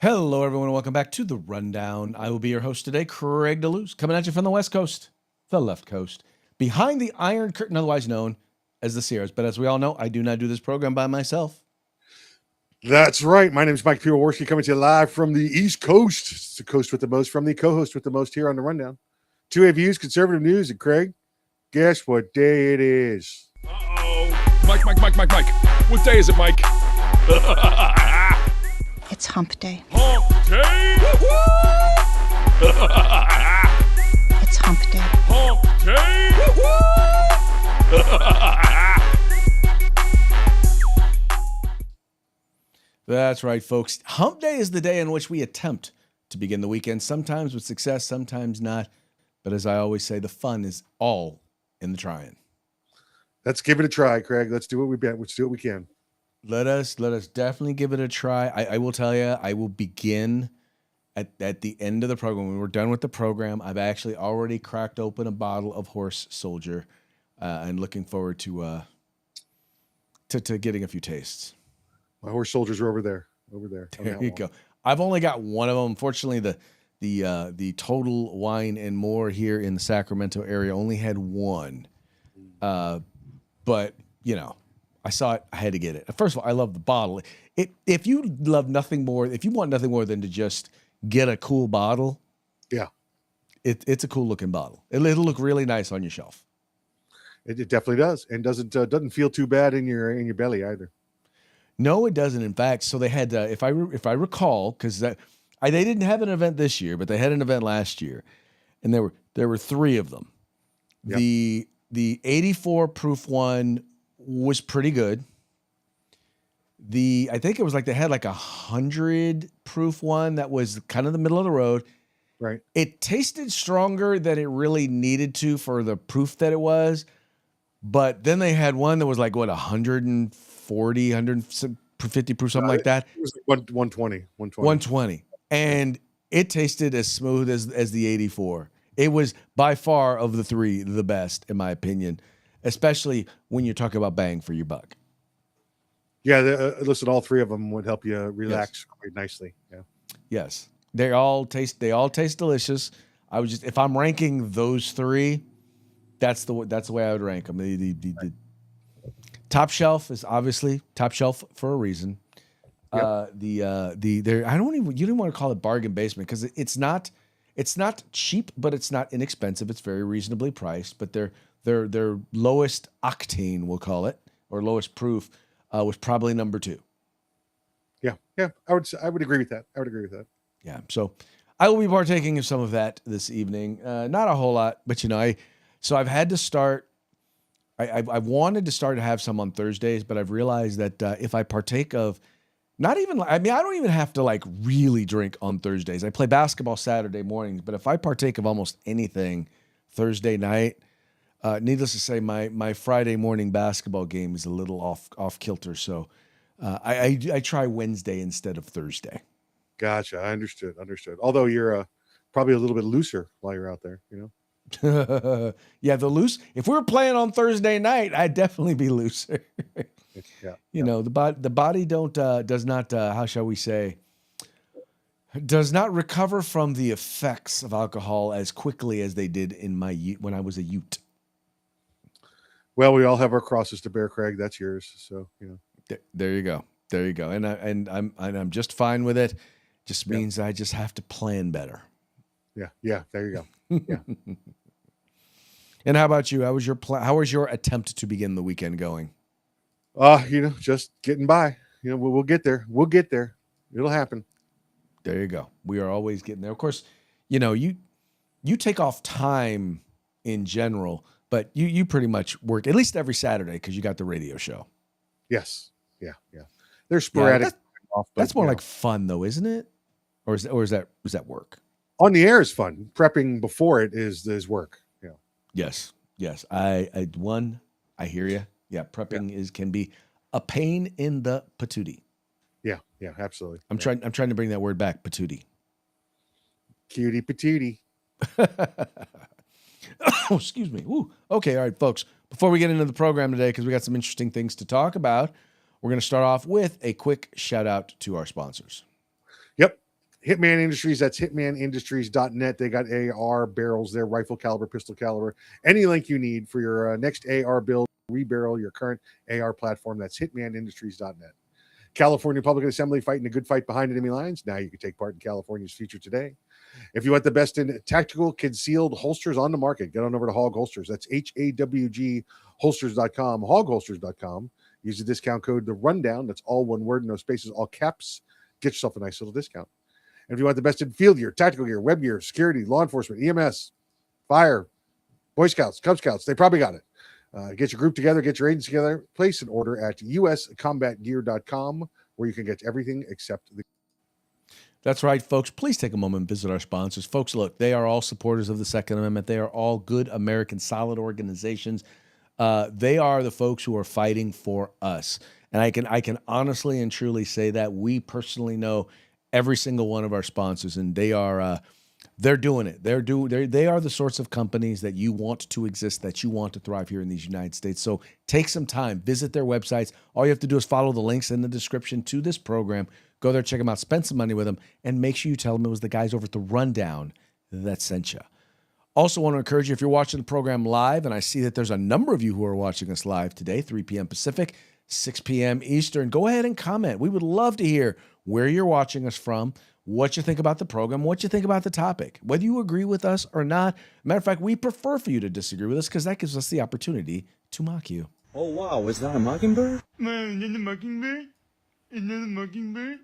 Hello, everyone, and welcome back to The Rundown. I will be your host today, Craig DeLuz, coming at you from the West Coast, the left coast, behind the Iron Curtain, otherwise known as the Sierras. But as we all know, I do not do this program by myself. That's right. My name is Mike Piwowarski, coming to you live from the East Coast. It's the coast with the most, from the co-host with the most here on The Rundown. 2A Views, conservative news, and Craig, guess what day it is? Uh-oh. Mike. What day is it, Mike? It's hump day. Hump day! It's hump day. Hump day! That's right, folks. Hump Day is the day in which we attempt to begin the weekend, sometimes with success, sometimes not. But as I always say, the fun is all in the trying. Let's give it a try, Craig. Let's do what we can. Let us definitely give it a try. I will tell you, I will begin at the end of the program. When we're done with the program, I've actually already cracked open a bottle of Horse Soldier, and looking forward to getting a few tastes. My Horse Soldiers are over there. There you go. I've only got one of them. Unfortunately, the Total Wine and More here in the Sacramento area only had one. But you know, I saw it. I had to get it. First of all, I love the bottle. If you want nothing more than to just get a cool bottle, yeah, it's a cool looking bottle. It'll look really nice on your shelf. It definitely does, and doesn't feel too bad in your belly either. No, it doesn't. In fact, so they had, if I recall, because they didn't have an event this year, but they had an event last year, and there were three of them. Yep. The 84 proof one was pretty good. I think it was like they had like 100 proof one that was kind of the middle of the road. Right. It tasted stronger than it really needed to for the proof that it was. But then they had one that was like, what, 140, 150 proof, something like that. It was like 120. And it tasted as smooth as the 84. It was by far of the three the best, in my opinion, especially when you're talking about bang for your buck. Yeah, listen, all three of them would help you relax quite nicely. Yeah. Yes, they all taste delicious. If I'm ranking those three, that's the way I would rank them. The top shelf is obviously top shelf for a reason. Yep. You don't want to call it bargain basement because it's not cheap, but it's not inexpensive. It's very reasonably priced, but their lowest octane, we'll call it, or lowest proof, was probably number 2. Yeah. I would agree with that. Yeah. So I will be partaking of some of that this evening. Not a whole lot, but I've had to start. I wanted to start to have some on Thursdays, but I've realized that if I partake of, I don't even have to like really drink on Thursdays. I play basketball Saturday mornings, but if I partake of almost anything Thursday night, needless to say, my Friday morning basketball game is a little off kilter. So I try Wednesday instead of Thursday. Gotcha. I understood. Although you're probably a little bit looser while you're out there, Yeah, if we were playing on Thursday night, I'd definitely be looser. Yeah. The body does not how shall we say, does not recover from the effects of alcohol as quickly as they did when I was a Ute. Well, we all have our crosses to bear, Craig. That's yours. So, There you go. And I'm just fine with it. Just means I just have to plan better. Yeah. There you go. Yeah. And how about you? How was your attempt to begin the weekend going? Just getting by. We'll get there. It'll happen. There you go. We are always getting there. Of course, you take off time in general, but you pretty much work at least every Saturday because you got the radio show. Yes. Yeah. They're sporadic. That's more like fun though, isn't it? Or is that work? On the air is fun. Prepping before it is work. Yeah. Yes. I hear you. Yeah, prepping can be a pain in the patootie. Yeah, absolutely. I'm trying to bring that word back, patootie. Cutie patootie. Oh, excuse me. Ooh. Okay, all right, folks. Before we get into the program today, because we got some interesting things to talk about, we're going to start off with a quick shout out to our sponsors. Yep. Hitman Industries, that's hitmanindustries.net. They got AR barrels there, rifle caliber, pistol caliber, any link you need for your next AR build, rebarrel your current AR platform. That's hitmanindustries.net. California Public Assembly, fighting a good fight behind enemy lines. Now you can take part in California's future today. If you want the best in tactical concealed holsters on the market, get on over to Hog Holsters. That's HAWG holsters.com, hogholsters.com. Use the discount code The Rundown. That's all one word, no spaces, all caps. Get yourself a nice little discount. And if you want the best in field gear, tactical gear, web gear, security, law enforcement, EMS, fire, Boy Scouts, Cub Scouts, they probably got it. Get your group together, get your agency together, place an order at uscombatgear.com where you can get everything except the. That's right, folks. Please take a moment and visit our sponsors. Folks, look, they are all supporters of the Second Amendment. They are all good American, solid organizations. They are the folks who are fighting for us. And I can honestly and truly say that we personally know every single one of our sponsors, and they are they're doing it. They are the sorts of companies that you want to exist, that you want to thrive here in these United States. So take some time, visit their websites. All you have to do is follow the links in the description to this program. Go there, check them out, spend some money with them, and make sure you tell them it was the guys over at The Rundown that sent you. Also want to encourage you, if you're watching the program live, and I see that there's a number of you who are watching us live today, 3 p.m. Pacific, 6 p.m. Eastern, go ahead and comment. We would love to hear where you're watching us from, what you think about the program, what you think about the topic, whether you agree with us or not. Matter of fact, we prefer for you to disagree with us because that gives us the opportunity to mock you. Oh, wow. Is that a mockingbird? Man, is that a mockingbird? Is that a mockingbird?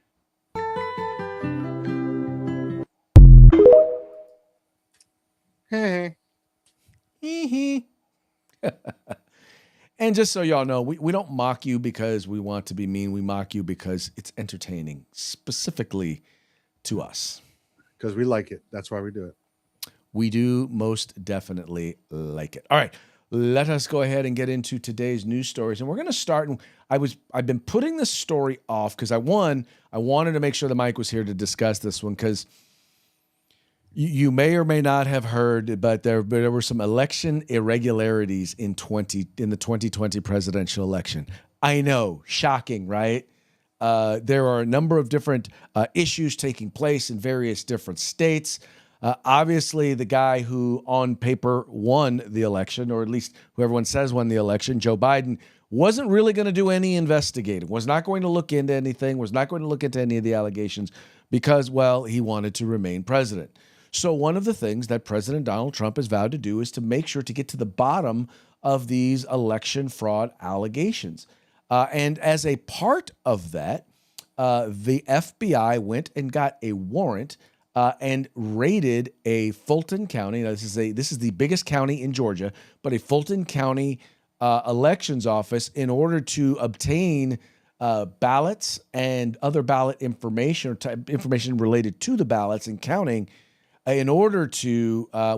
And just so y'all know, we don't mock you because we want to be mean. We mock you because it's entertaining, specifically to us. Because we like it. That's why we do it. We do most definitely like it. All right, let us go ahead and get into today's news stories. And we're going to start. I've been putting this story off because I wanted to make sure the Mike was here to discuss this one because you may or may not have heard, but there were some election irregularities in the 2020 presidential election. I know, shocking, right? There are a number of different issues taking place in various different states. Obviously, the guy who on paper won the election, or at least who everyone says won the election, Joe Biden, wasn't really going to do any investigating, was not going to look into anything, was not going to look into any of the allegations because, well, he wanted to remain president. So one of the things that President Donald Trump has vowed to do is to make sure to get to the bottom of these election fraud allegations. And as a part of that, the FBI went and got a warrant and raided a Fulton County. Now, this is the biggest county in Georgia, but a Fulton County elections office in order to obtain ballots and other ballot information or information related to the ballots and counting in order to, I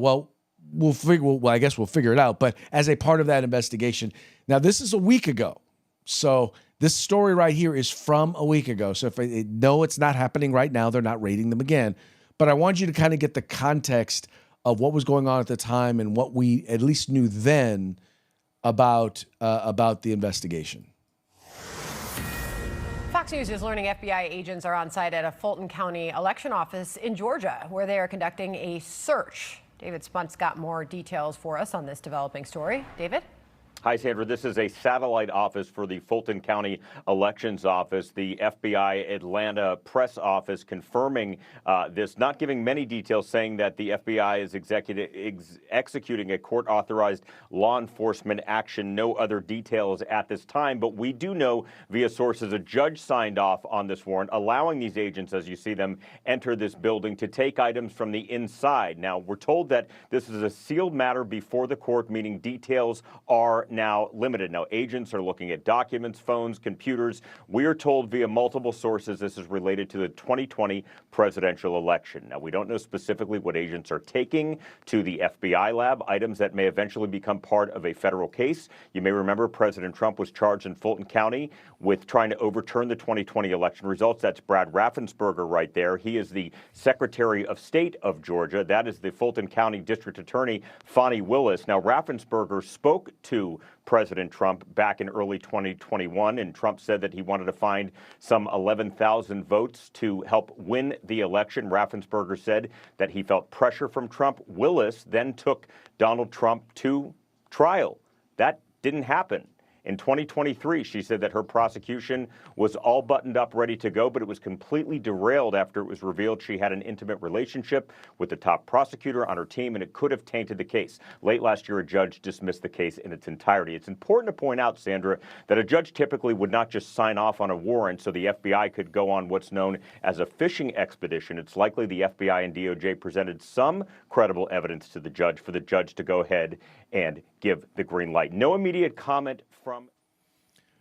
guess we'll figure it out. But as a part of that investigation, now this is a week ago. So this story right here is from a week ago. So no, it's not happening right now. They're not raiding them again. But I want you to kind of get the context of what was going on at the time and what we at least knew then about the investigation. Fox News is learning FBI agents are on site at a Fulton County election office in Georgia, where they are conducting a search. David Spunt's got more details for us on this developing story. David? Hi, Sandra. This is a satellite office for the Fulton County Elections Office. The FBI Atlanta press office confirming this, not giving many details, saying that the FBI is executing a court-authorized law enforcement action. No other details at this time, but we do know via sources a judge signed off on this warrant, allowing these agents, as you see them, enter this building to take items from the inside. Now, we're told that this is a sealed matter before the court, meaning details are now limited. Now, agents are looking at documents, phones, computers. We are told via multiple sources this is related to the 2020 presidential election. Now, we don't know specifically what agents are taking to the FBI lab, items that may eventually become part of a federal case. You may remember President Trump was charged in Fulton County with trying to overturn the 2020 election results. That's Brad Raffensperger right there. He is the Secretary of State of Georgia. That is the Fulton County District Attorney, Fani Willis. Now, Raffensperger spoke to to President Trump back in early 2021. And Trump said that he wanted to find some 11,000 votes to help win the election. Raffensperger said that he felt pressure from Trump. Willis then took Donald Trump to trial. That didn't happen. In 2023, she said that her prosecution was all buttoned up, ready to go, but it was completely derailed after it was revealed she had an intimate relationship with the top prosecutor on her team, and it could have tainted the case. Late last year, a judge dismissed the case in its entirety. It's important to point out, Sandra, that a judge typically would not just sign off on a warrant so the FBI could go on what's known as a fishing expedition. It's likely the FBI and DOJ presented some credible evidence to the judge for the judge to go ahead and give the green light. No immediate comment from.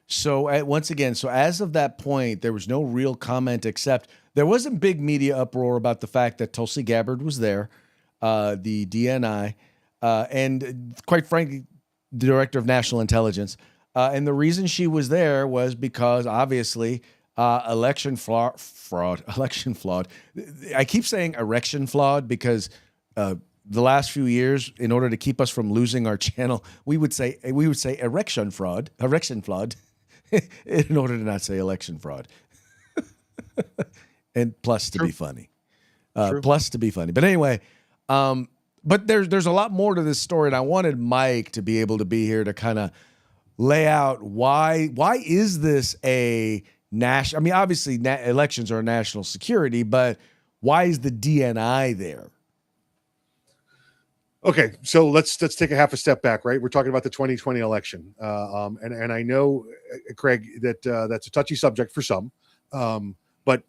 So once again, so as of that point, there was no real comment except there was a big media uproar about the fact that Tulsi Gabbard was there, the DNI, and quite frankly, the director of national intelligence. And the reason she was there was because obviously election fraud. I keep saying erection flawed because the last few years, in order to keep us from losing our channel, we would say erection flawed, in order to not say election fraud, and plus to be funny, But anyway, but there's a lot more to this story, and I wanted Mike to be able to be here to kind of lay out why is this a national? I mean, obviously elections are national security, but why is the DNI there? Okay, so let's take a half a step back, right? We're talking about the 2020 election, and I know, Craig, that that's a touchy subject for some, but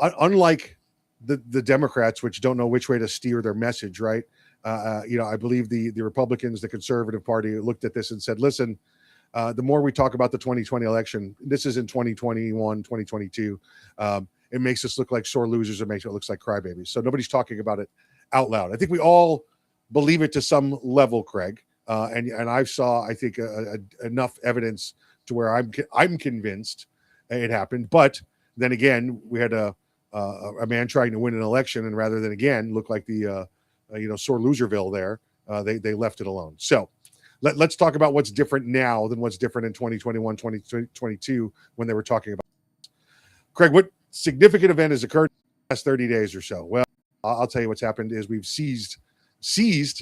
unlike the Democrats, which don't know which way to steer their message, right? I believe the Republicans, the Conservative Party, looked at this and said, "Listen, the more we talk about the 2020 election, this is in 2021, 2022, it makes us look like sore losers. It makes it look like crybabies. So nobody's talking about it out loud. I think we all believe it to some level, Craig, and I think enough evidence to where I'm convinced it happened. But then again, we had a man trying to win an election, and rather than again look like the sore loserville there, they left it alone. So let's talk about what's different now than what's different in 2021, 2022 when they were talking about this. Craig, what significant event has occurred in the last 30 days or so? Well, I'll tell you what's happened is we've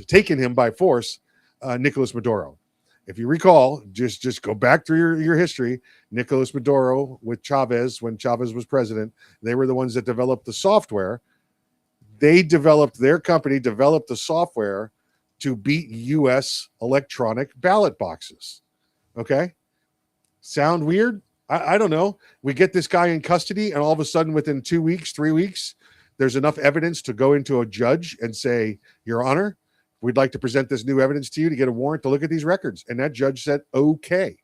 taken him by force, Nicolas Maduro. If you recall, just go back through your history. Nicolas Maduro with Chavez, when Chavez was president, they were the ones that developed the software. Their company developed the software to beat U.S. electronic ballot boxes. Okay? Sound weird? I don't know. We get this guy in custody, and all of a sudden, within 2 weeks, 3 weeks, there's enough evidence to go into a judge and say, Your Honor, we'd like to present this new evidence to you to get a warrant to look at these records. And that judge said, okay.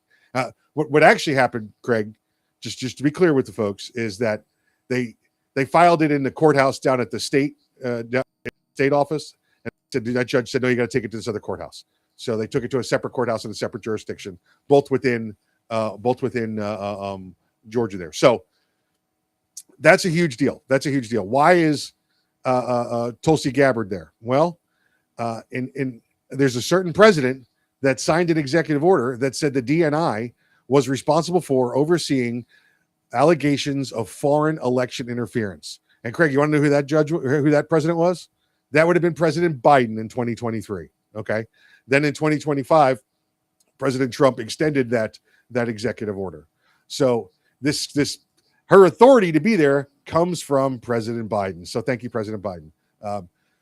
What actually happened, Craig, just to be clear with the folks, is that they filed it in the courthouse down at the state office. And that judge said, no, you got to take it to this other courthouse. So they took it to a separate courthouse in a separate jurisdiction, both within Georgia there. So that's a huge deal. Why is Tulsi Gabbard there? Well, there's a certain president that signed an executive order that said the DNI was responsible for overseeing allegations of foreign election interference. And Craig, you want to know who that president was? That would have been President Biden in 2023. Okay. Then in 2025, President Trump extended that executive order. So her authority to be there comes from President Biden. So thank you, President Biden.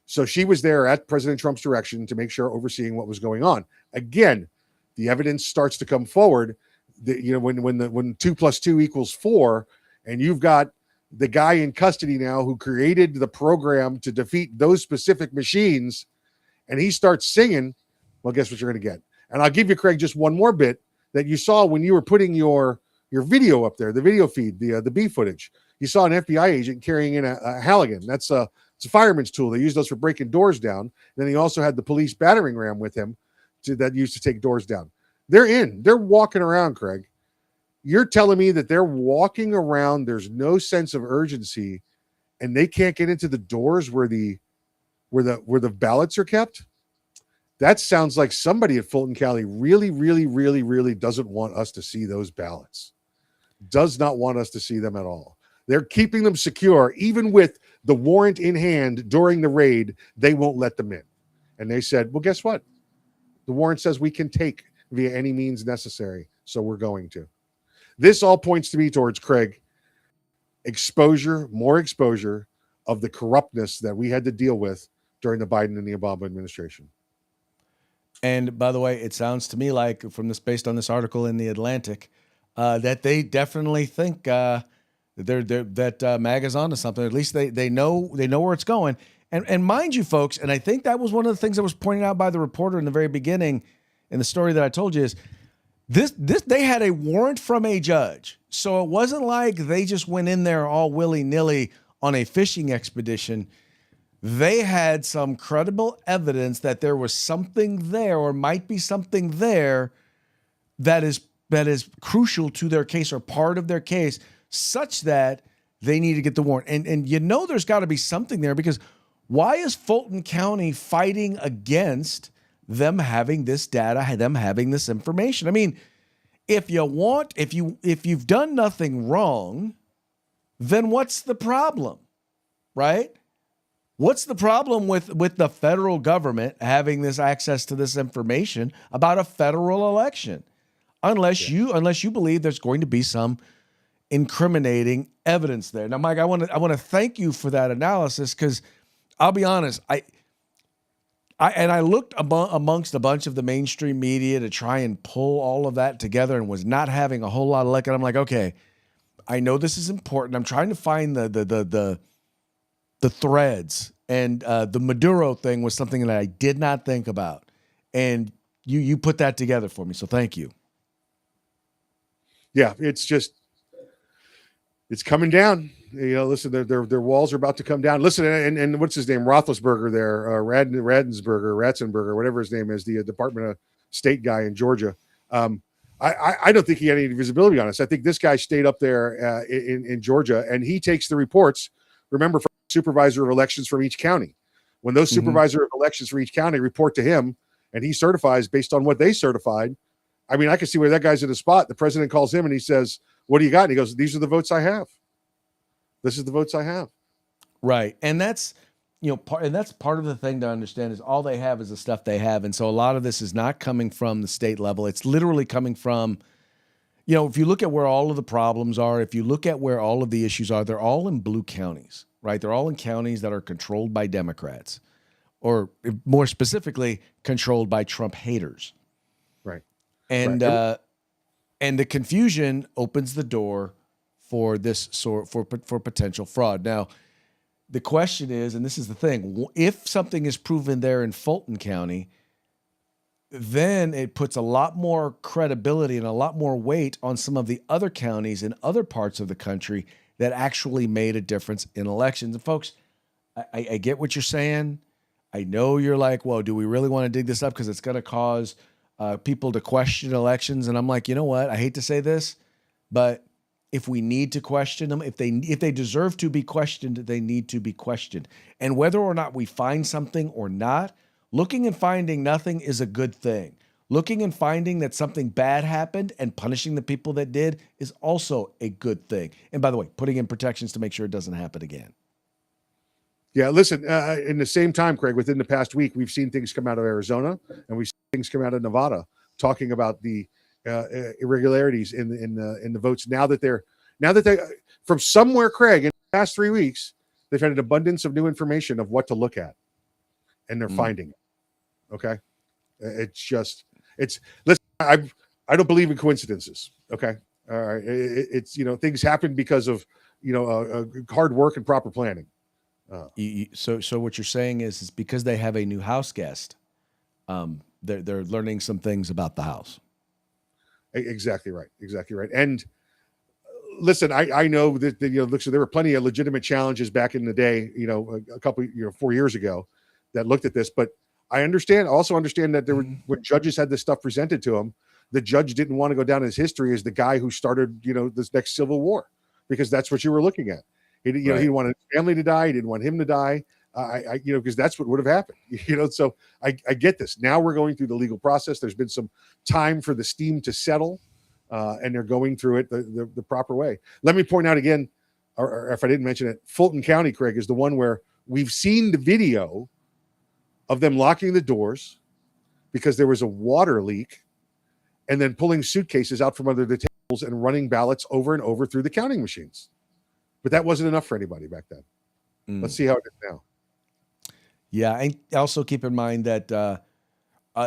So she was there at President Trump's direction to make sure overseeing what was going on. Again, the evidence starts to come forward. When 2 + 2 = 4, and you've got the guy in custody now who created the program to defeat those specific machines, and he starts singing, well, guess what you're going to get? And I'll give you, Craig, just one more bit that you saw when you were putting your video up there, the video feed, the B footage. You saw an FBI agent carrying in a Halligan. It's a fireman's tool. They use those for breaking doors down. And then he also had the police battering ram with him that used to take doors down. They're walking around, Craig. You're telling me that they're walking around, there's no sense of urgency, and they can't get into the doors where the ballots are kept? That sounds like somebody at Fulton County really, really, really, really doesn't want us to see those ballots. Does not want us to see them at all. They're keeping them secure, even with the warrant in hand during the raid. They won't let them in. And they said, well, guess what? The warrant says we can take via any means necessary. So we're going to. This all points to me towards, Craig, more exposure of the corruptness that we had to deal with during the Biden and the Obama administration. And by the way, it sounds to me like, from this, based on this article in the Atlantic, that they definitely think that MAGA's onto something. At least they know where it's going. And mind you, folks, and I think that was one of the things that was pointed out by the reporter in the very beginning in the story that I told you, is this they had a warrant from a judge. So it wasn't like they just went in there all willy-nilly on a fishing expedition. They had some credible evidence that there was something there, or might be something there, that is crucial to their case, or part of their case, such that they need to get the warrant. And there's got to be something there, because why is Fulton County fighting against them having this data, them having this information? I mean, if you've done nothing wrong, then what's the problem, right? What's the problem with the federal government having this access to this information about a federal election? Unless you believe there's going to be some incriminating evidence there. Now, Mike, I want to thank you for that analysis, because I'll be honest, I looked amongst a bunch of the mainstream media to try and pull all of that together, and was not having a whole lot of luck. And I'm like, okay, I know this is important. I'm trying to find the threads, and the Maduro thing was something that I did not think about, and you put that together for me. So thank you. Yeah, it's coming down. Listen, their walls are about to come down. Listen, and what's his name? Roethlisberger there, Ratzenberger, whatever his name is, the Department of State guy in Georgia. I don't think he had any visibility on us. I think this guy stayed up there in Georgia, and he takes the reports. Remember, from supervisor of elections from each county. When those supervisor of elections from each county report to him, and he certifies based on what they certified. I mean, I can see where that guy's in a spot. The president calls him and he says, "What do you got?" And he goes, "These are the votes I have. This is the votes I have." Right. And that's, that's part of the thing to understand, is all they have is the stuff they have. And so a lot of this is not coming from the state level. It's literally coming from, if you look at where all of the problems are, if you look at where all of the issues are, they're all in blue counties, right? They're all in counties that are controlled by Democrats, or more specifically, controlled by Trump haters. Right. And and the confusion opens the door for this sort for potential fraud. Now, the question is, and this is the thing, if something is proven there in Fulton County, then it puts a lot more credibility and a lot more weight on some of the other counties in other parts of the country that actually made a difference in elections. And folks, I get what you're saying. I know you're like, well, do we really want to dig this up, because it's going to cause people to question elections? And I'm like, you know what? I hate to say this, but if we need to question them, if they deserve to be questioned, they need to be questioned. And whether or not we find something or not, looking and finding nothing is a good thing. Looking and finding that something bad happened and punishing the people that did is also a good thing. And by the way, putting in protections to make sure it doesn't happen again. Yeah, listen, in the same time, Craig, within the past week, we've seen things come out of Arizona, and we've seen things come out of Nevada talking about the irregularities in the votes. Now that they from somewhere, Craig, in the past 3 weeks, they've had an abundance of new information of what to look at, and they're finding it. Okay, listen, I don't believe in coincidences. Okay, all right, it's things happen because of hard work and proper planning. So what you're saying is because they have a new house guest, they're learning some things about the house. Exactly right. And listen, I know that there were plenty of legitimate challenges back in the day, a couple 4 years ago, that looked at this. But I also understand that there were, when judges had this stuff presented to them, the judge didn't want to go down his history as the guy who started this next civil war, because that's what you were looking at. He didn't want his family to die. He didn't want him to die. Because that's what would have happened. So I get this. Now we're going through the legal process. There's been some time for the steam to settle, and they're going through it the proper way. Let me point out again, or if I didn't mention it, Fulton County, Craig, is the one where we've seen the video of them locking the doors because there was a water leak, and then pulling suitcases out from under the tables and running ballots over and over through the counting machines. But that wasn't enough for anybody back then. Let's see how it is now. Yeah, and also keep in mind that a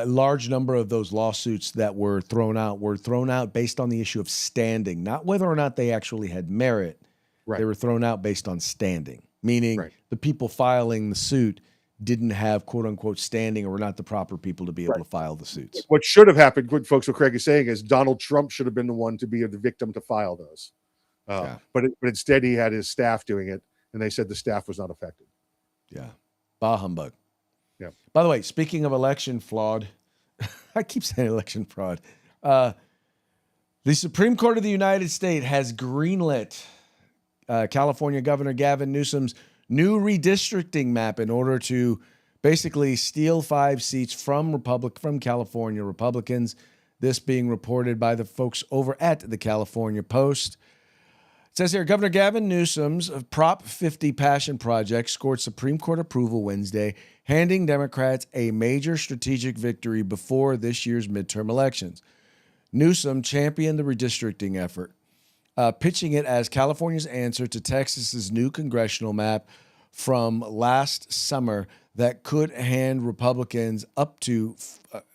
large number of those lawsuits that were thrown out based on the issue of standing, not whether or not they actually had merit. Right. They were thrown out based on standing, meaning the people filing the suit didn't have quote unquote standing or were not the proper people to be able to file the suits. What should have happened, good folks, what Craig is saying is Donald Trump should have been the one to be the victim to file those. But instead he had his staff doing it, and they said the staff was not affected. Yeah. Bah humbug. Yeah. By the way, speaking of election fraud, I keep saying election fraud. The Supreme Court of the United States has greenlit California Governor Gavin Newsom's new redistricting map in order to basically steal 5 seats from California Republicans. This being reported by the folks over at the California Post. It says here, Governor Gavin Newsom's Prop 50 Passion Project scored Supreme Court approval Wednesday, handing Democrats a major strategic victory before this year's midterm elections. Newsom championed the redistricting effort, pitching it as California's answer to Texas's new congressional map from last summer that could hand Republicans up to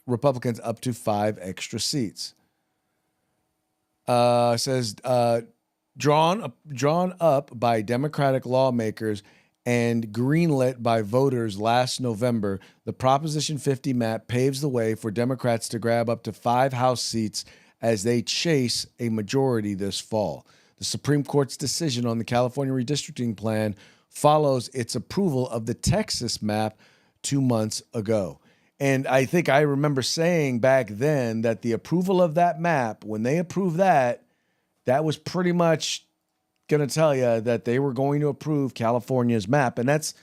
5 extra seats. Says drawn up by Democratic lawmakers and greenlit by voters last November, the Proposition 50 map paves the way for Democrats to grab up to 5 House seats as they chase a majority this fall. The Supreme Court's decision on the California redistricting plan follows its approval of the Texas map 2 months ago. And I think I remember saying back then that the approval of that map, when they approved that, that was pretty much going to tell you that they were going to approve California's map. And that's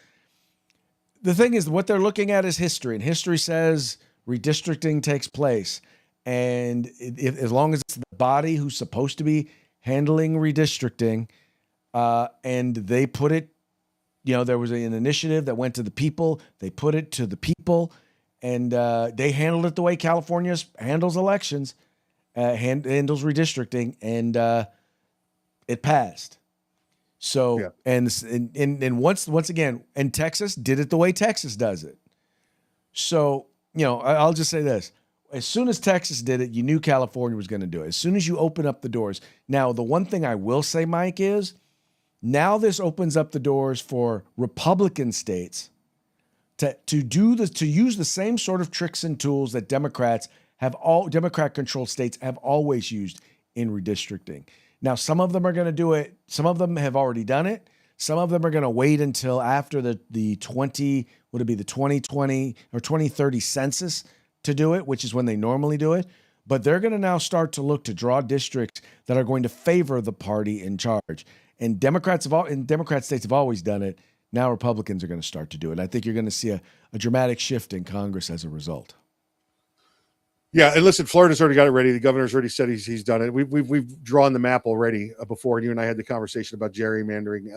the thing, is what they're looking at is history. And history says redistricting takes place. And as long as it's the body who's supposed to be handling redistricting, and they put it, there was an initiative that went to the people. They put it to the people, and they handled it the way California handles elections, handles redistricting, and it passed. So, and once again, and Texas did it the way Texas does it. So, I'll just say this. As soon as Texas did it, you knew California was going to do it. As soon as you open up the doors. Now, the one thing I will say, Mike, is now this opens up the doors for Republican states to use the same sort of tricks and tools that Democrat-controlled states have always used in redistricting. Now, some of them are going to do it. Some of them have already done it. Some of them are going to wait until after the 2020 or 2030 census to do it, which is when they normally do it. But they're going to now start to look to draw districts that are going to favor the party in charge. And Democrat states have always done it. Now Republicans are going to start to do it. I think you're going to see a dramatic shift in Congress as a result. Yeah, and listen, Florida's already got it ready. The governor's already said he's done it. We've drawn the map already before, and you and I had the conversation about gerrymandering.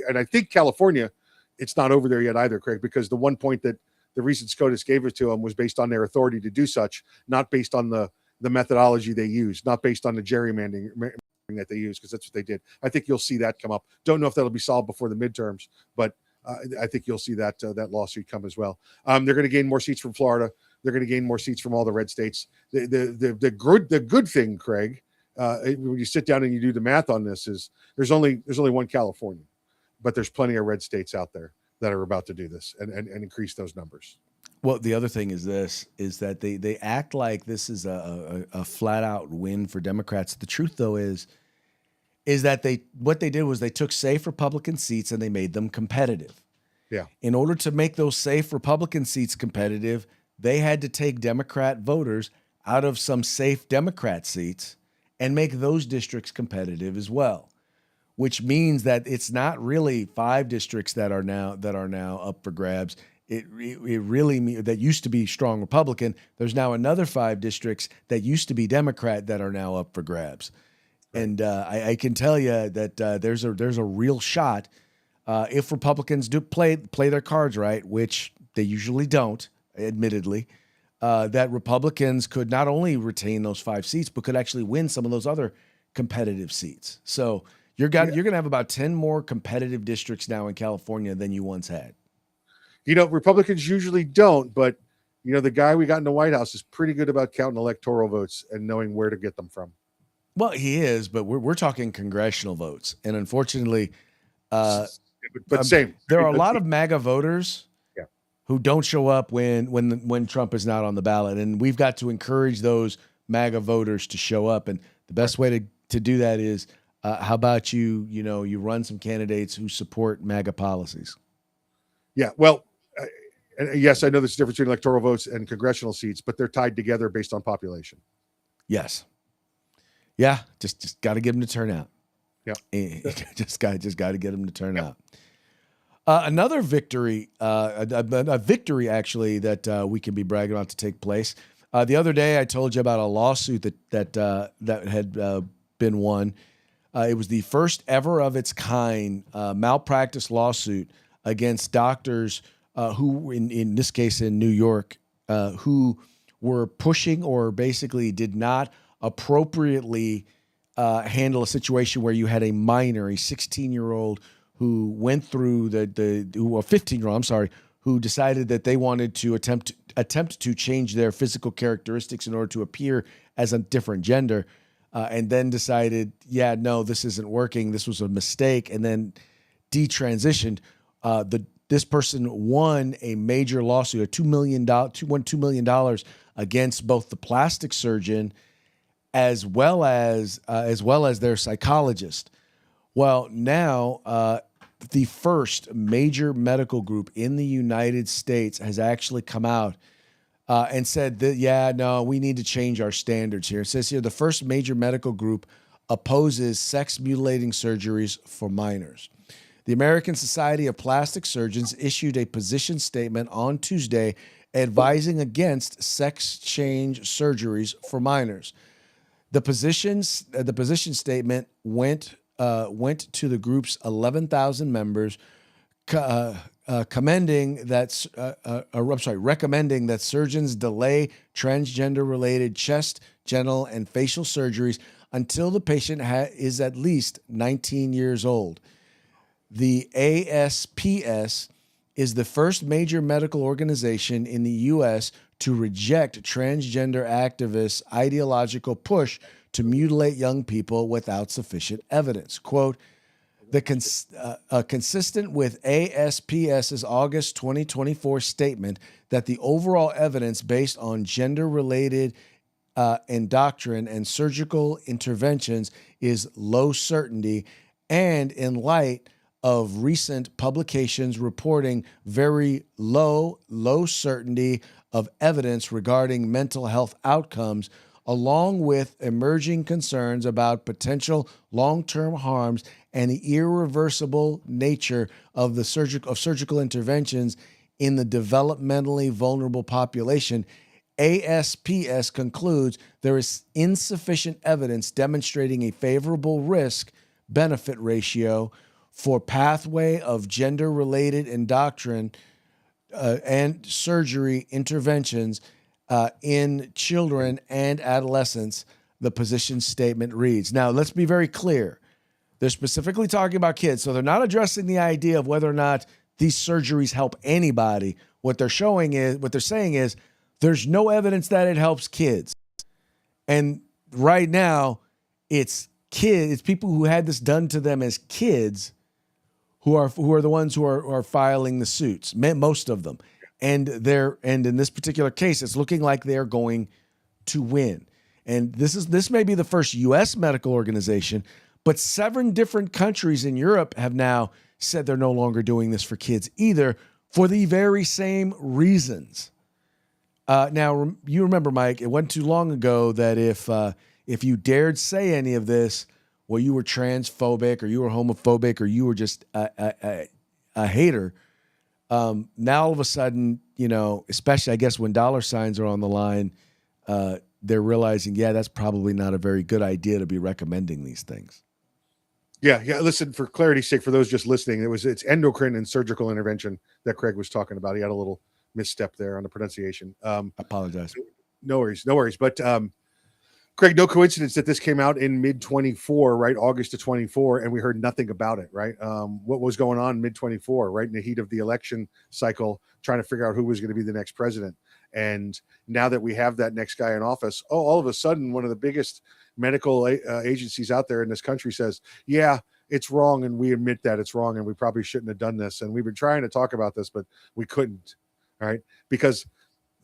And I think California, it's not over there yet either, Craig, because the one point that the recent SCOTUS gave it to them was based on their authority to do such, not based on the methodology they use, not based on the gerrymandering that they use, because that's what they did. I think you'll see that come up. Don't know if that'll be solved before the midterms, but I think you'll see that lawsuit come as well. They're going to gain more seats from Florida. They're going to gain more seats from all the red states. The good thing, Craig, when you sit down and you do the math on this, is there's only one California, but there's plenty of red states out there that are about to do this and increase those numbers. Well, the other thing is that they act like this is a flat out win for Democrats. The truth, though, is that what they did was they took safe Republican seats and they made them competitive. Yeah. In order to make those safe Republican seats competitive, they had to take Democrat voters out of some safe Democrat seats and make those districts competitive as well. which means that it's not really 5 districts that are now up for grabs. It really that used to be strong Republican. There's now another 5 districts that used to be Democrat that are now up for grabs. And I can tell you that there's a real shot if Republicans do play their cards right, which they usually don't, admittedly, that Republicans could not only retain those 5 seats, but could actually win some of those other competitive seats. So you're going to have about 10 more competitive districts now in California than you once had. Republicans usually don't, but the guy we got in the White House is pretty good about counting electoral votes and knowing where to get them from. Well, he is, but we're talking congressional votes, and unfortunately, But there are a lot of MAGA voters who don't show up when Trump is not on the ballot, and we've got to encourage those MAGA voters to show up. And the best way to do that is, how about you run some candidates who support MAGA policies? Yeah, well, yes, I know there's a difference between electoral votes and congressional seats, but they're tied together based on population. Yes. Yeah, just got to get them to turn out. Yeah, just got to get them to turn out. Another victory, a victory actually that we can be bragging about to take place. The other day, I told you about a lawsuit that had been won. It was the first ever of its kind malpractice lawsuit against doctors who, in this case in New York, who were pushing or basically did not appropriately handle a situation where you had a minor, a 16-year-old who went through a 15-year-old, I'm sorry, who decided that they wanted to attempt to change their physical characteristics in order to appear as a different gender, and then decided, no, this isn't working. This was a mistake, and then detransitioned. This person won a major lawsuit, $2 million against both the plastic surgeon as well as their psychologist. Well, now the first major medical group in the United States has actually come out and said that, we need to change our standards here. It says here the first major medical group opposes sex mutilating surgeries for minors. The American Society of Plastic Surgeons issued a position statement on Tuesday advising against sex change surgeries for minors. The position statement went to the group's 11,000 members, recommending that surgeons delay transgender-related chest, genital, and facial surgeries until the patient is at least 19 years old. The ASPS is the first major medical organization in the U.S. to reject transgender activists' ideological push to mutilate young people without sufficient evidence. Quote, consistent with ASPS's August 2024 statement that the overall evidence based on gender-related doctrine and surgical interventions is low certainty, and in light of recent publications reporting very low certainty of evidence regarding mental health outcomes, along with emerging concerns about potential long-term harms and the irreversible nature of surgical interventions in the developmentally vulnerable population, ASPS concludes there is insufficient evidence demonstrating a favorable risk-benefit ratio for pathway of gender-related indoctrination and surgery interventions in children and adolescents, the position statement reads. Now, let's be very clear. They're specifically talking about kids, so they're not addressing the idea of whether or not these surgeries help anybody. What they're saying is there's no evidence that it helps kids. And right now, it's people who had this done to them as kids who are the ones who are filing the suits, most of them. And in this particular case, it's looking like they're going to win. And this may be the first U.S. medical organization, but 7 different countries in Europe have now said they're no longer doing this for kids either, for the very same reasons. Now, you remember, Mike, it wasn't too long ago that if you dared say any of this, well, you were transphobic or you were homophobic or you were just a hater. Now all of a sudden, especially I guess when dollar signs are on the line, they're realizing, yeah, that's probably not a very good idea to be recommending these things. Yeah. Listen, for clarity's sake, for those just listening, it's endocrine and surgical intervention that Craig was talking about. He had a little misstep there on the pronunciation. I apologize. No worries. But Craig, no coincidence that this came out in mid 24, right? August of 24, and we heard nothing about it, right? What was going on mid 24, right? In the heat of the election cycle, trying to figure out who was going to be the next president. And now that we have that next guy in office, all of a sudden, one of the biggest medical agencies out there in this country says, yeah, it's wrong. And we admit that it's wrong. And we probably shouldn't have done this. And we've been trying to talk about this, but we couldn't. All right. Because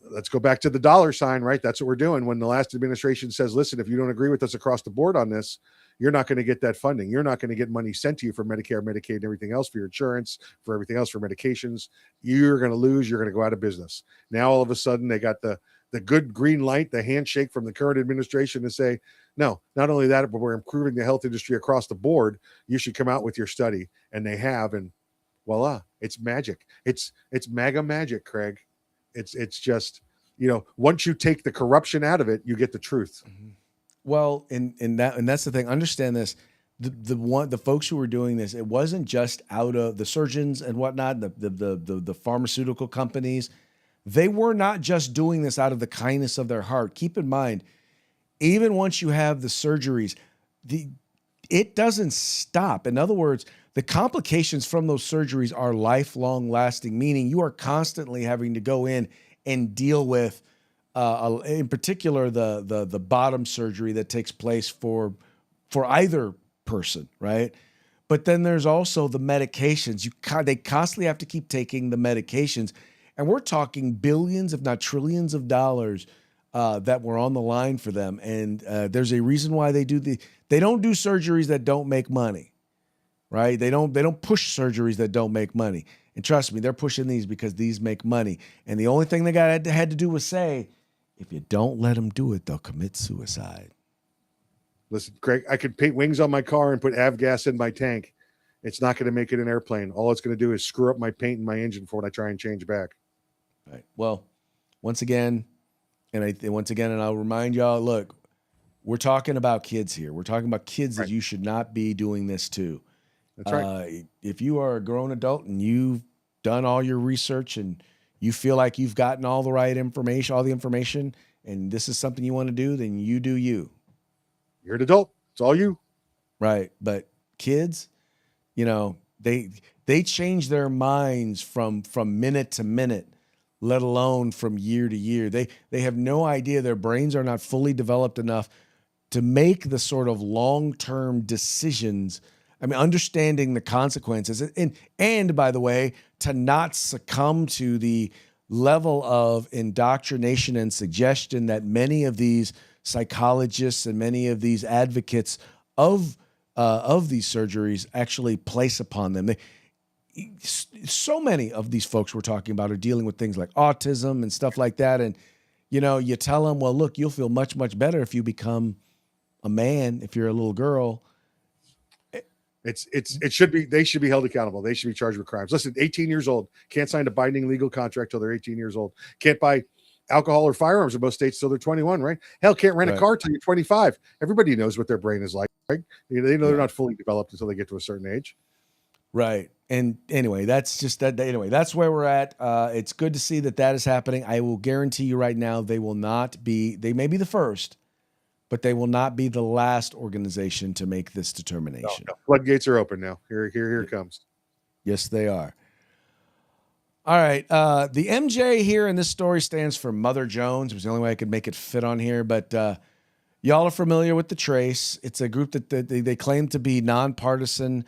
let's go back to the dollar sign, right? That's what we're doing. When the last administration says, listen, if you don't agree with us across the board on this, you're not going to get that funding. You're not going to get money sent to you for Medicare, Medicaid, and everything else, for your insurance, for everything else, for medications. You're going to lose. You're going to go out of business. Now, all of a sudden, they got the good green light, the handshake from the current administration to say, no, not only that, but we're improving the health industry across the board. You should come out with your study. And they have, and voila, it's magic. It's MAGA magic, Craig. It's just, once you take the corruption out of it, you get the truth. Mm-hmm. Well, and that's the thing. Understand this. The folks who were doing this, it wasn't just out of the surgeons and whatnot, the pharmaceutical companies. They were not just doing this out of the kindness of their heart. Keep in mind, even once you have the surgeries, it doesn't stop. In other words, the complications from those surgeries are lifelong lasting, meaning you are constantly having to go in and deal with, in particular, the bottom surgery that takes place for either person, right? But then there's also the medications. They constantly have to keep taking the medications. And we're talking billions, if not trillions of dollars that were on the line for them. And there's a reason why they don't do surgeries that don't make money, right? They don't push surgeries that don't make money. And trust me, they're pushing these because these make money. And the only thing they had to do was say, if you don't let them do it, they'll commit suicide. Listen, Craig, I could paint wings on my car and put avgas in my tank. It's not going to make it an airplane. All it's going to do is screw up my paint and my engine for when I try and change back. Right. Well, once again, and I'll remind y'all, look, we're talking about kids here. We're talking about kids that you should not be doing this to. That's right. If you are a grown adult and you've done all your research and you feel like you've gotten all the right information, all the information, and this is something you want to do, then you do you. You're an adult. It's all you. Right. But kids, they change their minds from minute to minute, let alone from year to year. They have no idea. Their brains are not fully developed enough to make the sort of long-term decisions. I mean, understanding the consequences and by the way, to not succumb to the level of indoctrination and suggestion that many of these psychologists and many of these advocates of these surgeries actually place upon them. So many of these folks we're talking about are dealing with things like autism and stuff like that. And, you tell them, well, look, you'll feel much, much better if you become a man, if you're a little girl. They should be held accountable. They should be charged with crimes. Listen, 18 years old, can't sign a binding legal contract till they're 18 years old. Can't buy alcohol or firearms in most states till they're 21, right? Hell, can't rent a car till you're 25. Everybody knows what their brain is like, right? They know they're not fully developed until they get to a certain age. Right. And anyway, that's just that. Anyway, that's where we're at. It's good to see that is happening. I will guarantee you right now, they may be the first, but they will not be the last organization to make this determination. No. Floodgates are open now. Here it comes. Yes, they are. All right. The MJ here in this story stands for Mother Jones. It was the only way I could make it fit on here, but y'all are familiar with the Trace. It's a group that they claim to be nonpartisan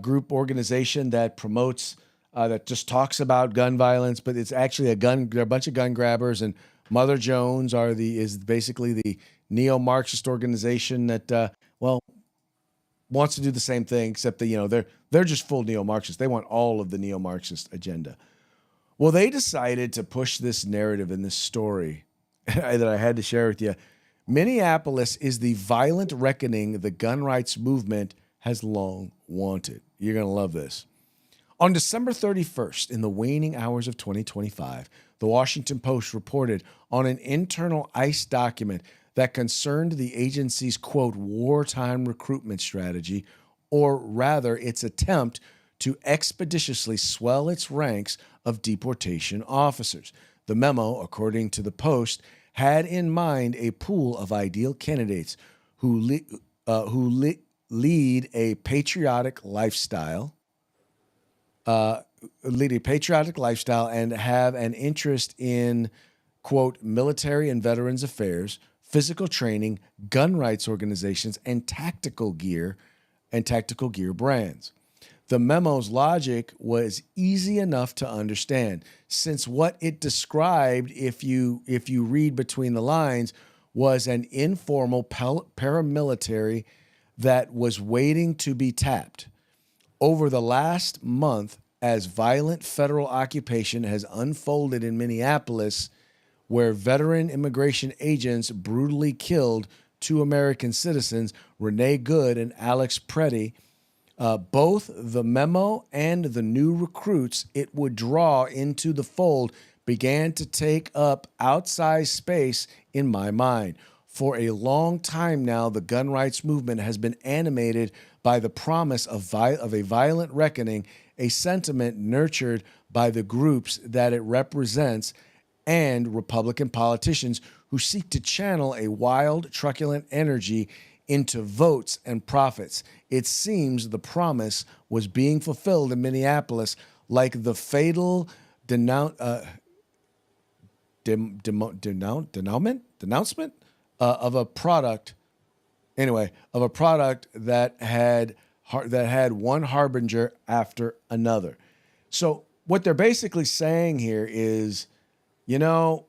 group organization that promotes, that just talks about gun violence, but it's actually they're a bunch of gun grabbers, and Mother Jones is basically the neo-Marxist organization that, wants to do the same thing, except that, they're just full neo-Marxist. They want all of the neo-Marxist agenda. Well, they decided to push this narrative in this story that I had to share with you, Minneapolis is the violent reckoning the gun rights movement has long wanted. You're going to love this. On December 31st, in the waning hours of 2025, the Washington Post reported on an internal ICE document that concerned the agency's, quote, wartime recruitment strategy, or rather its attempt to expeditiously swell its ranks of deportation officers. The memo, according to the Post, had in mind a pool of ideal candidates who lead a patriotic lifestyle, and have an interest in, quote, military and veterans affairs, physical training, gun rights organizations, and tactical gear brands. The memo's logic was easy enough to understand, since what it described, if you read between the lines, was an informal paramilitary that was waiting to be tapped. Over the last month, as violent federal occupation has unfolded in Minneapolis, where veteran immigration agents brutally killed two American citizens, Renee Good and Alex Preddy, both the memo and the new recruits it would draw into the fold began to take up outsized space in my mind. For a long time now, the gun rights movement has been animated by the promise of a violent reckoning, a sentiment nurtured by the groups that it represents and Republican politicians who seek to channel a wild, truculent energy into votes and profits. It seems the promise was being fulfilled in Minneapolis, like the fatal denouncement of a product. Anyway, of a product that had one harbinger after another. So what they're basically saying here is, you know,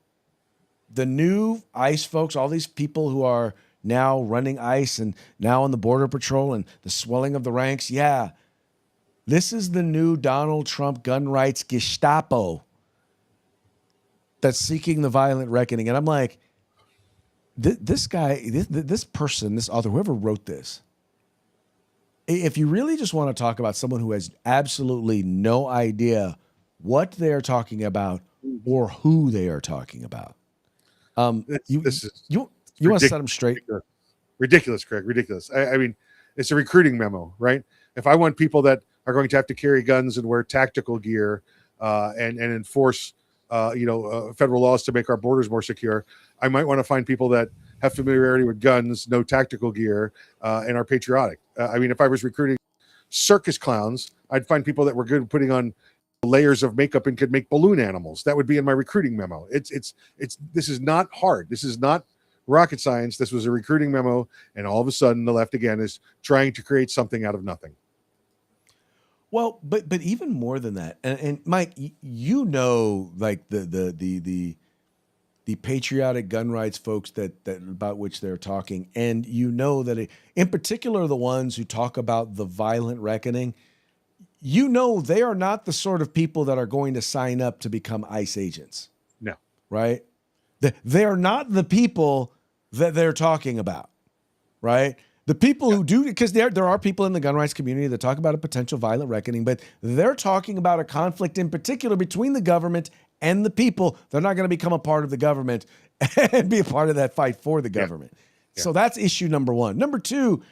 the new ICE folks, all these people who are now running ICE and now on the Border Patrol and the swelling of the ranks, yeah, this is the new Donald Trump gun rights Gestapo that's seeking the violent reckoning. And I'm like, this guy, this person, this author, whoever wrote this, if you really just want to talk about someone who has absolutely no idea what they're talking about or who they are talking about, you want to set them straight. Ridiculous, Craig. Ridiculous. I mean, it's a recruiting memo, right? If I want people that are going to have to carry guns and wear tactical gear and enforce, federal laws to make our borders more secure, I might want to find people that have familiarity with guns, no tactical gear, and are patriotic. I mean, if I was recruiting circus clowns, I'd find people that were good at putting on layers of makeup and could make balloon animals. That would be in my recruiting memo. This is not hard. This is not rocket science. This was a recruiting memo, and all of a sudden the left again is trying to create something out of nothing. Well, but even more than that, and Mike, you know, like the patriotic gun rights folks that about which they're talking, and you know that in particular the ones who talk about the violent reckoning, you know, they are not the sort of people that are going to sign up to become ICE agents. No, right? They are not the people that they're talking about, right? The people who do, because there are people in the gun rights community that talk about a potential violent reckoning, but they're talking about a conflict in particular between the government and the people. They're not going to become a part of the government and be a part of that fight for the government. Yeah. So that's issue number one. Number two,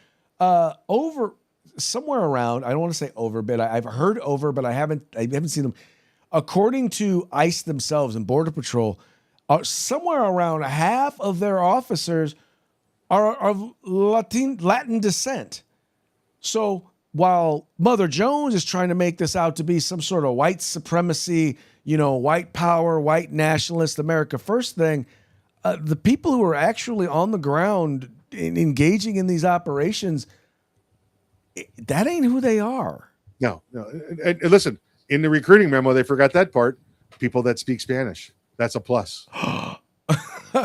over somewhere around, I don't want to say over, but I've heard over, but I haven't seen them. According to ICE themselves and Border Patrol, somewhere around half of their officers are of Latin descent. So while Mother Jones is trying to make this out to be some sort of white supremacy, white power, white nationalist, America First thing, the people who are actually on the ground engaging in these operations, that ain't who they are. No. And listen, in the recruiting memo, they forgot that part. People that speak Spanish. That's a plus.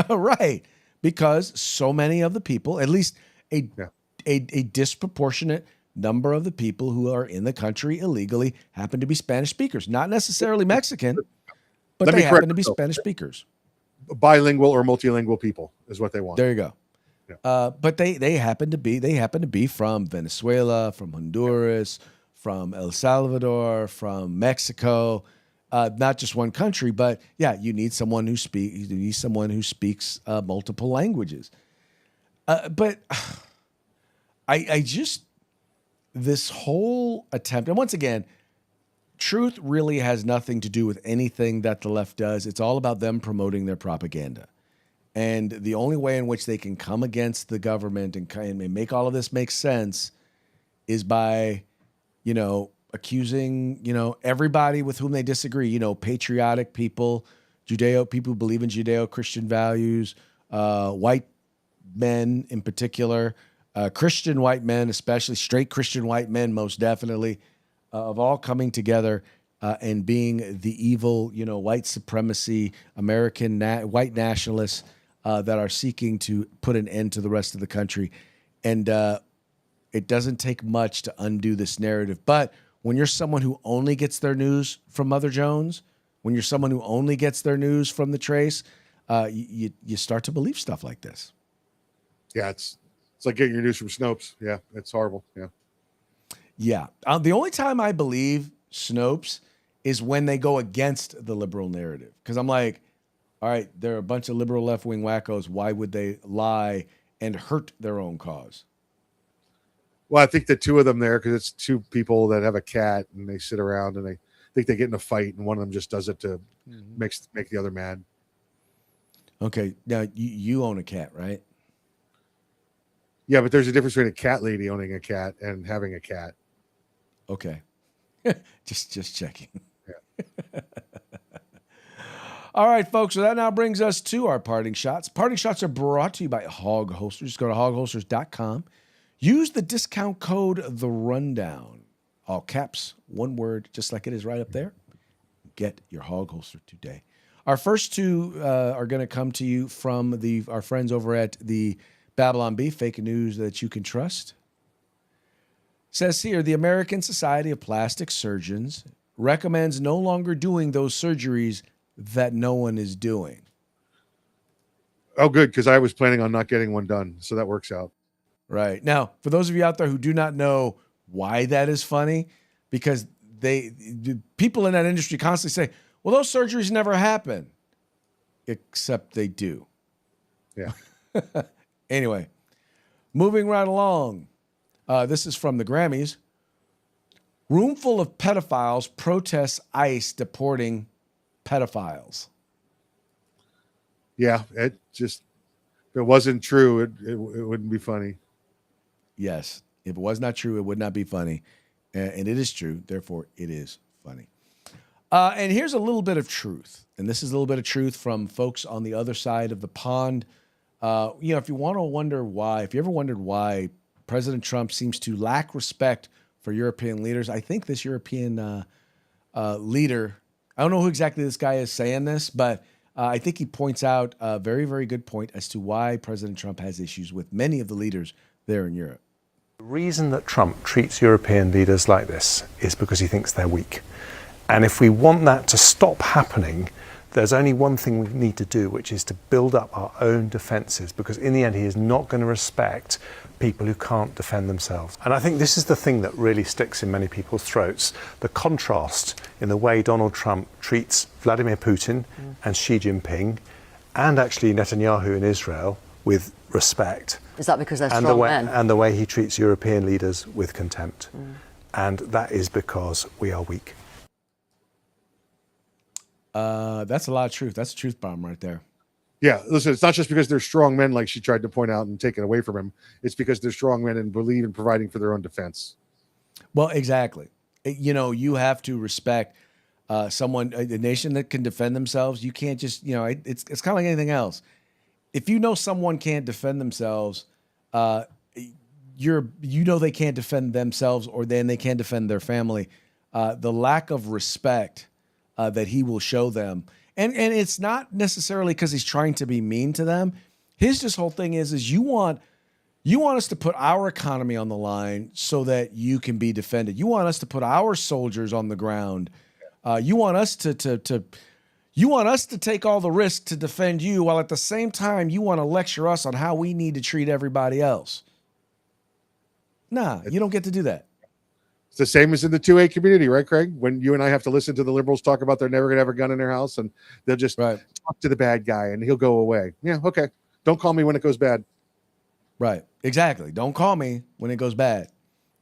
Right. Because so many of the people, at least a disproportionate number of the people who are in the country illegally happen to be Spanish speakers. Not necessarily Mexican, but they happen to be Spanish speakers. Bilingual or multilingual people is what they want. There you go. But they happen to be from Venezuela, from Honduras, from El Salvador, from Mexico. Not just one country, but yeah, you need someone who speaks multiple languages. But I just, this whole attempt, and once again, truth really has nothing to do with anything that the left does. It's all about them promoting their propaganda. And the only way in which they can come against the government and make all of this make sense is by, accusing, everybody with whom they disagree, patriotic people, people who believe in Judeo-Christian values, white men in particular, Christian white men, especially straight Christian white men, most definitely, of all coming together and being the evil, white supremacy, American white nationalists that are seeking to put an end to the rest of the country. And it doesn't take much to undo this narrative. But when you're someone who only gets their news from Mother Jones, when you're someone who only gets their news from the Trace, you start to believe stuff like this. Yeah, it's like getting your news from Snopes. Yeah, it's horrible. Yeah. Yeah. The only time I believe Snopes is when they go against the liberal narrative. Because I'm like, all right, they're a bunch of liberal left-wing wackos. Why would they lie and hurt their own cause? Well, I think the two of them there, because it's two people that have a cat and they sit around and they think they get in a fight and one of them just does it to make the other mad. Okay. Now, you own a cat, right? Yeah, but there's a difference between a cat lady owning a cat and having a cat. Okay. just checking. Yeah. All right, folks. So that now brings us to our parting shots. Parting shots are brought to you by Hog Holsters. Just go to hogholsters.com. Use the discount code The Rundown. All caps, one word, just like it is right up there. Get your Hog Holster today. Our first two are going to come to you from our friends over at the Babylon Bee, fake news that you can trust. Says here, the American Society of Plastic Surgeons recommends no longer doing those surgeries that no one is doing. Oh, good, because I was planning on not getting one done, so that works out. Right. Now, for those of you out there who do not know why that is funny, because people in that industry constantly say, well, those surgeries never happen, except they do. Yeah. Anyway, moving right along. This is from the Grammys. Room full of pedophiles protests ICE deporting pedophiles. Yeah, if it wasn't true, it wouldn't be funny. Yes. If it was not true, it would not be funny. And it is true. Therefore, it is funny. And here's a little bit of truth. And this is a little bit of truth from folks on the other side of the pond. If you want to wonder why, if you ever wondered why President Trump seems to lack respect for European leaders, I think this European leader, I don't know who exactly this guy is saying this, but I think he points out a very, very good point as to why President Trump has issues with many of the leaders there in Europe. The reason that Trump treats European leaders like this is because he thinks they're weak. And if we want that to stop happening, there's only one thing we need to do, which is to build up our own defences, because in the end, he is not going to respect people who can't defend themselves. And I think this is the thing that really sticks in many people's throats, the contrast in the way Donald Trump treats Vladimir Putin and Xi Jinping, and actually Netanyahu in Israel, with respect. Is that because they're strong men? And the way he treats European leaders with contempt. And that is because we are weak. That's a lot of truth. That's a truth bomb right there. Yeah, listen, it's not just because they're strong men, like she tried to point out and take it away from him. It's because they're strong men and believe in providing for their own defense. Well, exactly. You have to respect someone, a nation that can defend themselves. You can't just, it's kind of like anything else. If you know someone can't defend themselves, they can't defend themselves, or then they can't defend their family. The lack of respect that he will show them. And it's not necessarily because he's trying to be mean to them. His whole thing is you want us to put our economy on the line so that you can be defended. You want us to put our soldiers on the ground. You want us to You want us to take all the risk to defend you, while at the same time you want to lecture us on how we need to treat everybody else. Nah, you don't get to do that. It's the same as in the 2A community, right, Craig? When you and I have to listen to the liberals talk about they're never going to have a gun in their house, and they'll just talk to the bad guy and he'll go away. Yeah, okay. Don't call me when it goes bad. Right. Exactly. Don't call me when it goes bad.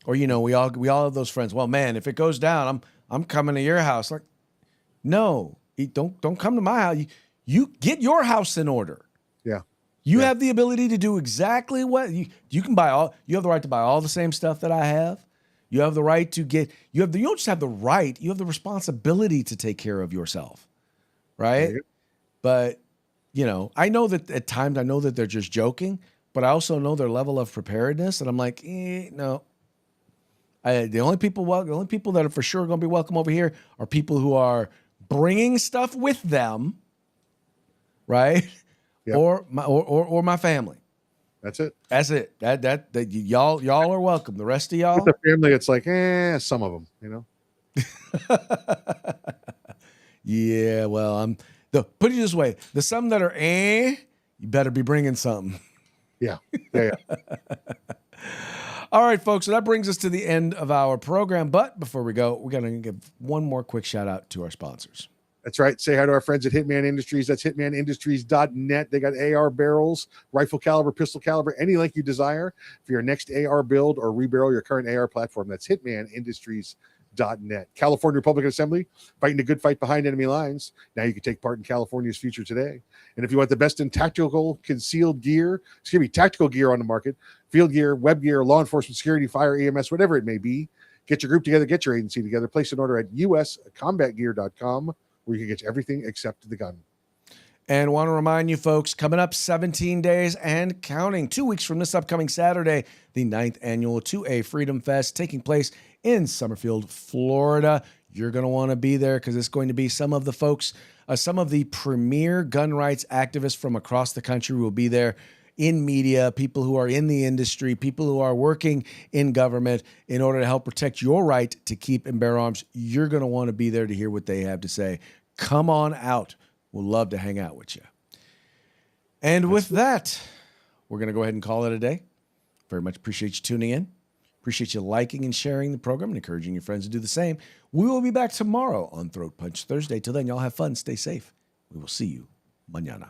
Or, we all have those friends. Well, man, if it goes down, I'm coming to your house. Like, no, don't come to my house. You get your house in order. Yeah. You have the ability to do exactly what you can buy you have the right to buy all the same stuff that I have. You have the right to you don't just have the right, you have the responsibility to take care of yourself. Right? But, I know that at times they're just joking, but I also know their level of preparedness, and I'm like, no. The only people that are for sure going to be welcome over here are people who are bringing stuff with them, right? Yep. Or my family. That's it. That y'all are welcome. The rest of y'all, with the family, it's like some of them, Yeah, well, put it this way: the some that are you better be bringing something. Yeah. All right, folks. So that brings us to the end of our program. But before we go, we're going to give one more quick shout out to our sponsors. That's right. Say hi to our friends at Hitman Industries. That's hitmanindustries.net. They got AR barrels, rifle caliber, pistol caliber, any length you desire for your next AR build or rebarrel your current AR platform. That's hitmanindustries.net. California Republican Assembly, fighting a good fight behind enemy lines. Now you can take part in California's future today. And if you want the best in tactical concealed gear, tactical gear on the market, field gear, web gear, law enforcement, security, fire, EMS, whatever it may be, get your group together, get your agency together, place an order at uscombatgear.com, where you can get everything except the gun. And want to remind you folks, coming up 17 days and counting, 2 weeks from this upcoming Saturday, the 9th annual 2A Freedom Fest taking place in Summerfield, Florida. You're going to want to be there because it's going to be some of the folks, some of the premier gun rights activists from across the country will be there in media, people who are in the industry, people who are working in government in order to help protect your right to keep and bear arms. You're going to want to be there to hear what they have to say. Come on out. We'll love to hang out with you. And with that, we're going to go ahead and call it a day. Very much appreciate you tuning in. Appreciate you liking and sharing the program and encouraging your friends to do the same. We will be back tomorrow on Throat Punch Thursday. Till then, y'all have fun. Stay safe. We will see you mañana.